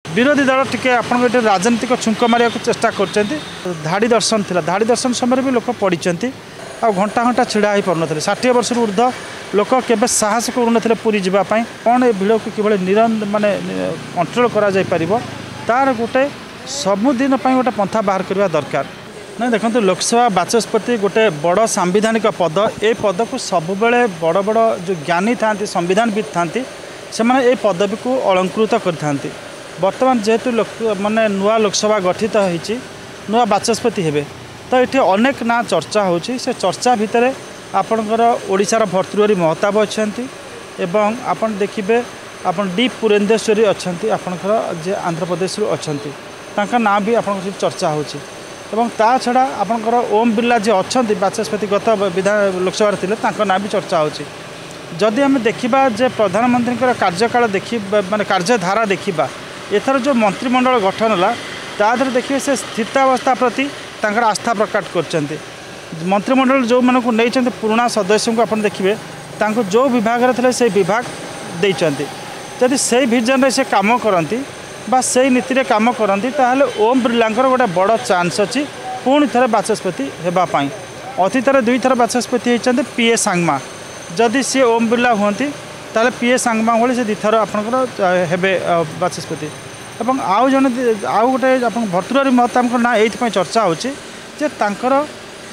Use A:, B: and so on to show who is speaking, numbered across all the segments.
A: विरोधी दल टिके आपण राजनीतिक छुंक मारिया चेष्टा कर धाड़ी दर्शन थिला धाड़ी दर्शन समय भी लोक पड़ी आ घंटा घंटा छिड़ा हो पार 60 वर्ष ऊर्ध्व लोक केबे साहस करूनथिले पुरी जीवाई कौन ए भिड़ को किभली माने कंट्रोल करा जाय परिबो तार गोटे सबुदिन गोटे पंथा बाहर करवा दरकार ना। देखो लोकसभा बाचस्पति गोटे बड़ सांविधानिक पद ए पद को सब बेले बड़ बड़ जो ज्ञानी था संविधानविद था से मैंने पदवी को अलंकृत करते बर्तमान जेहेतु माने नुआ लोकसभा गठित होती नुआ बाचस्पति हेबे तो ये अनेक ना चर्चा होची से चर्चा भितर आपणकर ओडिशार भर्तृहरि महताब अच्छा एवं आपन देखिए आपन डी पुरेंदेश्वरी अच्छा आपणकर जे आंध्र प्रदेश अच्छा ना भी आप चर्चा होची एवं ता छड़ा आपणकर ओम बिरला जी अच्छा बाचस्पति गत विधान लोकसभा थे ना भी चर्चा होची। जदि आम देखा जे प्रधानमंत्री कार्यकाल देखी माने कार्यधारा देखा एथर जो मंत्रिमंडल गठन है तादर देखिए से स्थितावस्था प्रति तांकर आस्था प्रकट कर मंत्रिमंडल जो मानक नहीं पुराना सदस्य को आप देखिए जो विभाग थे से विभाग देते जदि से विजन रे से काम करती से नीति रे काम करती ताहले ओम बिरलांकर गोटे बड़ चांस अच्छी पुणी थे बाचस्पति होगापाई। अतीत दुई थर बाचस्पति होती पीए सांगमा जदि सी ओम बिरला हमें ताले पीए सांगमा भाई से दुईथर आपंकर हेबे बाचस्पति एवं आउ जड़े आउ गोटे आप भर्तृहरि महताब ना ये चर्चा होची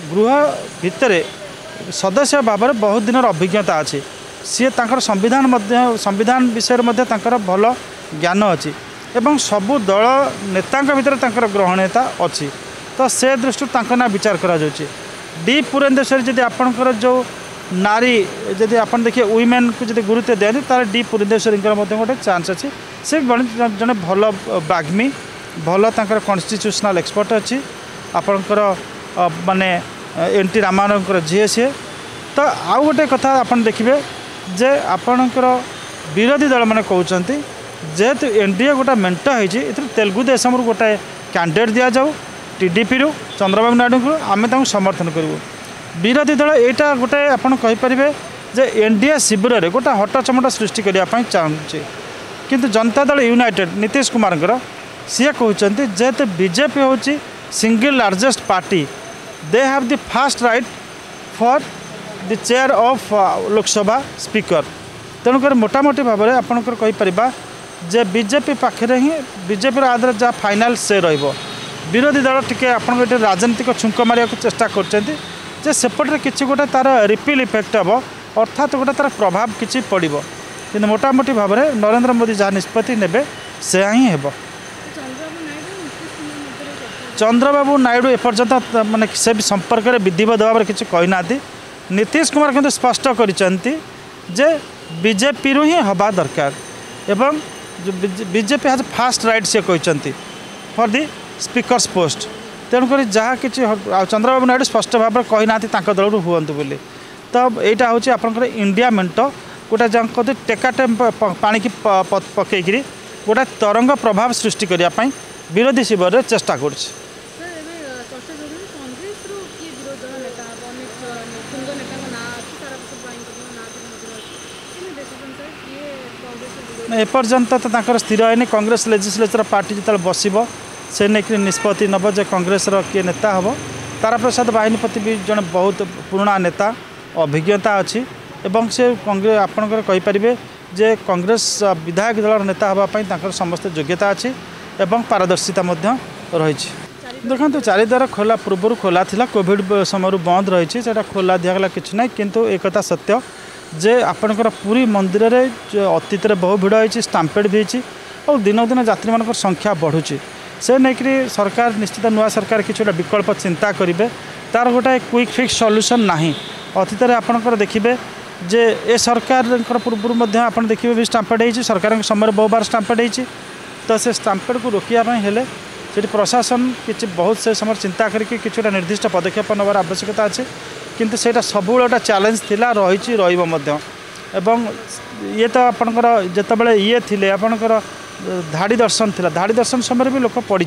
A: गृह भितर सदस्य भाव में बहुत दिन अभिज्ञता अच्छी सी संविधान विषय में भल ज्ञान अच्छी एवं सबू दल नेता भितर ग्रहणीयता अच्छी तो से दृष्टि ना विचार करा डी पुरेंदेश्वरी जदि आपणकर जो नारी जदि आप देखिए वुमेन को जब गुरुत्व दिखाते तार डी पुरेंदेश्वरी गोटे चांस अच्छी से जड़े भल बाग्मी भल कन्स्टिट्यूशनल एक्सपर्ट अच्छी आपणकर माने एनटी रामानंदर झील सी तो आउ गोटे कथा आप देखिए जे आपणकर विरोधी दल मैंने कहते जेहेतु एनडीए गोटे मेंट होती तेलुगु देशम गोटे कैंडिडेट दि जाऊ टीडीपी रु चंद्रबाबू नायडू को आम समर्थन करूँ। विरोधी दल यहाँ गोटे आपरे जे एनडीए शिविर में गोटे हटचमट सृष्टि करने चाहूँगी किंतु जनता दल यूनाइटेड नीतीश कुमार सी कहते जेहेतु बीजेपी हूँ single largest party they have the first right for the chair of Lok Sabha speaker तेणुक मोटामोटी भाव में आपंकर कहीपर जे बीजेपी पाखे ही बीजेपी आधार जहाँ फाइनाल से विरोधी दल टिके आप राजनीतिक छुंक मारिया चेष्टा कर सेपटे किसी गोटे तार रिपिल इफेक्ट हम अर्थात गोटे तार प्रभाव किसी पड़ो कि मोटामोटी भाव में नरेंद्र मोदी जहाँ निष्पत्ति ने से ही हे। चंद्रबाबू नायडू एपर्यंत माने से संपर्क में विधिवत भाव में किसी कहना नीतीश कुमार किंतु स्पष्ट करते बीजेपी रु ही हवा दरकार एवं बीजेपी हैज फास्ट राइट से कहते फॉर दी स्पीकर्स पोस्ट तेणुक जहाँ कि चंद्रबाबू नायडू स्पष्ट भाव में कहना दल हूँ बोली तो यहाँ हूँ आपंकर इंडिया मेंट गोटे जहाँ कहते टेका पानी की पकईकरी गोटे तरंग प्रभाव सृष्टि करने विरोधी शिविर में चेष्टा कर। एपर्यंत तो स्थिर है कांग्रेस लेजिस्लेचर पार्टी जो बस से नहीं निष्पत्ति नब जे कांग्रेस किए नेता हम तारा प्रसाद बाहिनीपति भी जड़े बहुत पुराना नेता अभिज्ञता अच्छी एवं से कांग्रेस आपणकर कहींपर जे कांग्रेस विधायक दल नेता हाँपाई समस्त योग्यता अच्छी एवं पारदर्शिता रही। देखो 4 द्वार खोला पूर्व खोला था कोविड समय बंद रही खोला दिगला कि ना किंतु एक सत्य जे आपणकर पुरी मंदिर में जो अतीत बहु भिड़ होती स्टाम्पेड भी होती और दिनक दिन यात्री मान संख्या बढ़ुची से नहीं सरकार निश्चित नुआ सरकार किसी गोटे विकल्प चिंता करेंगे तार गोटे क्विक फिक्स सॉल्यूशन नहीं। अतीत आपणकर देखिए जे ए सरकार पूर्व आप देखिए भी स्टाम्पेड होती सरकार समय बहु बार स्टाम्पेड होती तो से स्टाम्पेड को रोकने हेले से प्रशासन किसी बहुत से समय चिंता करके किसी गोटे निर्दिष्ट पदक्षेप नवार आवश्यकता अच्छे किंतु सेटा सब गोटे चैलेंज थिला रही एवं ये तो आपणकर जितेबाला ये थे आपणकर धाड़ी दर्शन थिला धाड़ी दर्शन समय भी लोक पड़ी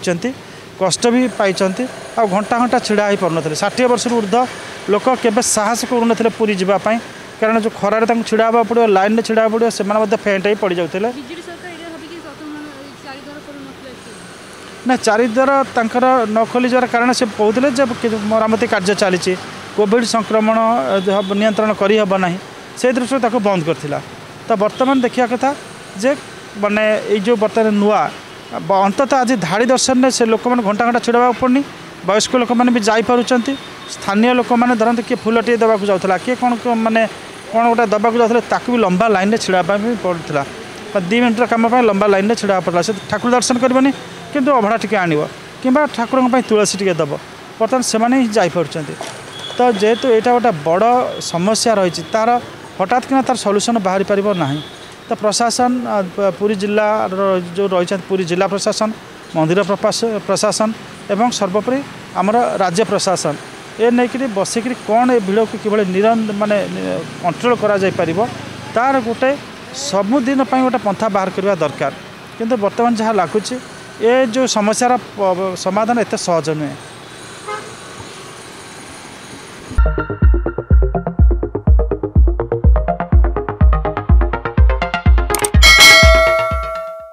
A: कष्ट भी पाई आ घंटा घंटा छिड़ा हो पार 60 वर्ष ऊर्ध्व लोक केबे साहस करूनथिले पुरी जीवाई कारण जो खरार छिड़ा हाँ पड़ो लाइन में छिड़ा पड़ो से फेंट ही पड़ जाते ना चारिद्वार तांकर न खोलीजार कारण से कहते जे मरामती कार्य चली कोविड संक्रमण नियंत्रण करना से दृष्टि ताको बंद करथिला। तो वर्तमान देखिया कथा जे माने जो बर्तमान नुआ अंततः आज धाड़ी दर्शन में से लोक मैंने घंटा घंटा छिड़वा पड़नी वयस्क लोक मैंने भी जापे स्थानीय लोक मैंने धरते किए फुलटे देवाक जाऊला किए कौन माने कौन गोटे देवाक जाऊे ताकू भी लंबा लाइन में छिड़ा पड़ता 2 मिनट कम लंबा लाइन में छिड़ा पड़ा से ठाकुर दर्शन करनी किंतु अभड़ा टी आण कि ठाकुर तुलसी टी दब बर्तमान से जापे। तो जेहेतु यहाँ गोटे बड़ समस्या रही तार हठात कि तार सल्यूशन बाहरी पार ना। तो प्रशासन पुरी जिला जो रही पुरी जिला प्रशासन मंदिर प्रशासन एवं सर्वोपरि आमर राज्य प्रशासन ए नहीं बसिक कौन ए भिड़ को किभली माने कंट्रोल करा जाय परिबो तार गोटे सबुदिन गोटे पंथा बाहर करवा दरकार। किंतु वर्तमान जहाँ लगुच ए जो समस्यार समाधान एत सहज नुहे।